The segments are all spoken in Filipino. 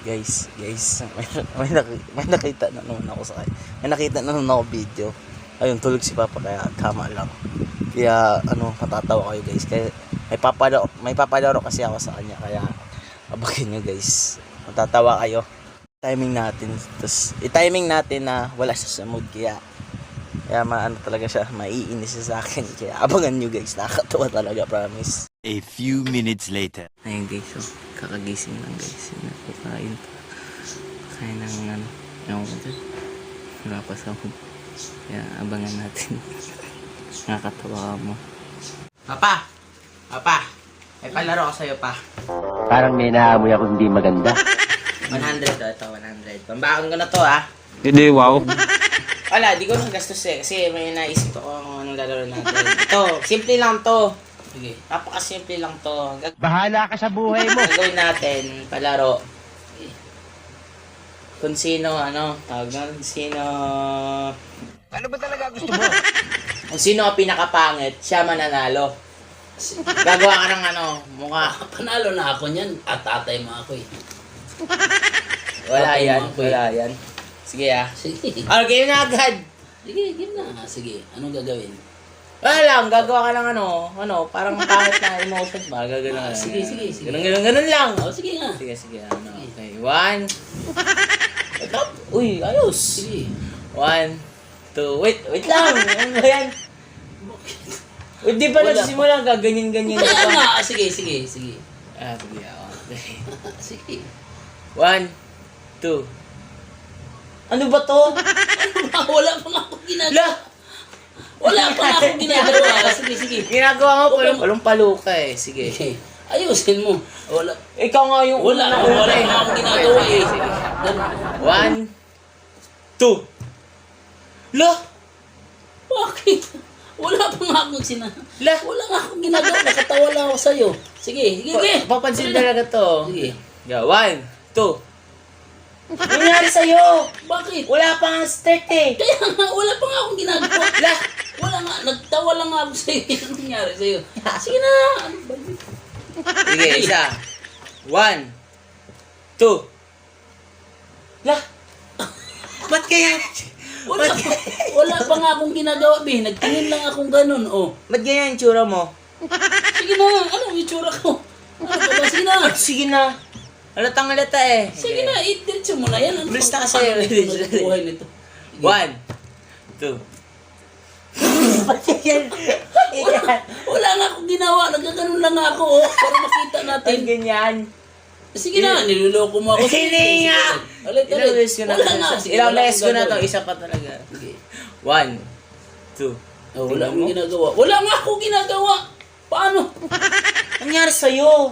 Guys, may nakita na naman ako sa kanya. May nakita na naman ako video. Ayun, tulog si Papa kaya tama lang. Kaya matatawa kayo guys. Kaya may papadaro kasi ako sa kanya kaya abagin nyo guys. Matatawa kayo. Timing natin. Tapos i-timing natin na wala siya sa mood kaya talaga siya, maiinis siya sa akin. Kaya abangan nyo guys. Nakakatawa talaga, promise. A few minutes later. Ayun guys, kakagising lang guys. Kakain pa. Kain ng yung wala pa sa mood. Kaya abangan natin. Nakakatawa mo. Papa! May palaro ko sa'yo pa. Parang may naamoy ako hindi maganda. 100 to, ito 100. Pambakon ko na to ha. Hindi, wow. Wala, di ko nang gastos kasi may naisip ako kung anong lalaro natin. Ito, simple lang to. Sige, napakasimple lang to. Bahala ka sa buhay mo. Gagawin natin, palaro. Kung sino, tawag na, sino... Ano ba talaga gusto mo? Kung sino ang pinakapangit, siya mananalo. Gagawa ka ng mukha. Panalo na ako niyan at tatay mo ako eh. Wala Tatay yan, mo ako eh. wala yan. Sige Sige. game na agad. Sige, game na. Sige, anong gagawin? Wala lang, gagawa ka lang parang pangit na emotions ba? Gagano lang. Sige. Ganun lang. Oh, sige nga. Sige, okay. 1. Uy, ayos. Sige. 1, 2, wait lang. Ano ba yan? Wait, di pa Wala. nagsisimula, gaganyan-ganyan Kaya ka pa. nga, sige. Sige, ako. Sige. 1, 2. Ano ba to? Wala pa nga akong ginagawa. La! Wala pa nga akong ginagawa. Sige. Ginagawa mo palong-palo ka eh. Sige. Okay. Ayusin mo. Wala. Ikaw nga yung Wala pa nga akong ginagawa eh. 1, 2. La! Bakit? Wala pa nga akong La! Wala nga akong ginagawa. Nakatawa lang ako sa'yo. Sige. Papansin talaga to. Sige. 1, 2. Nangyari sa'yo? Bakit? Wala pa nga start eh. Kaya nga, wala pa nga akong ginagawa. La! Wala nga, nagtawa lang nga ako sa'yo. Anong nangyari sa'yo? Sige na. Ano ba yun? Sige, isa. 1, 2. La! Ba't kaya? Wala pa nga akong ginagawa, be. Nagtingin lang akong ganun, oh. Ba't ganyan yung tsura mo? Sige na, ano yung itsura ko? Ano ba ba? Sige na. Sige na. Halatang halata eh. Sige na, i-diretso mo na yan. Ano Bilis na bang- kasi. ano buhay nito? 1, 2. Ba't yan? Wala nga akong ginawa. Nagkaganon lang nga ako, oh. Para makita Ba't natin. ganyan? Sige na, niloloko mo ako. Hindi nga! Ulit. Ilang beses ko na Wala nga. Sige, Ilang wala beses ko akong na to. gagawin. Isa pa talaga. Sige. 1, 2. Oh, wala akong ginagawa. Wala nga akong ginagawa. Paano? Nangyari sa'yo?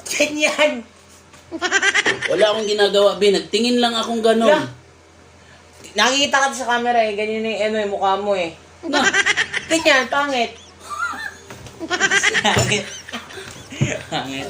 Ganyan. Wala akong ginagawa, be. Nagtingin lang akong ganon. La. Nakikita ka sa camera eh. Ganyan yung mukha mo eh. Na, Ganyan, pangit. Pangit. Pangit.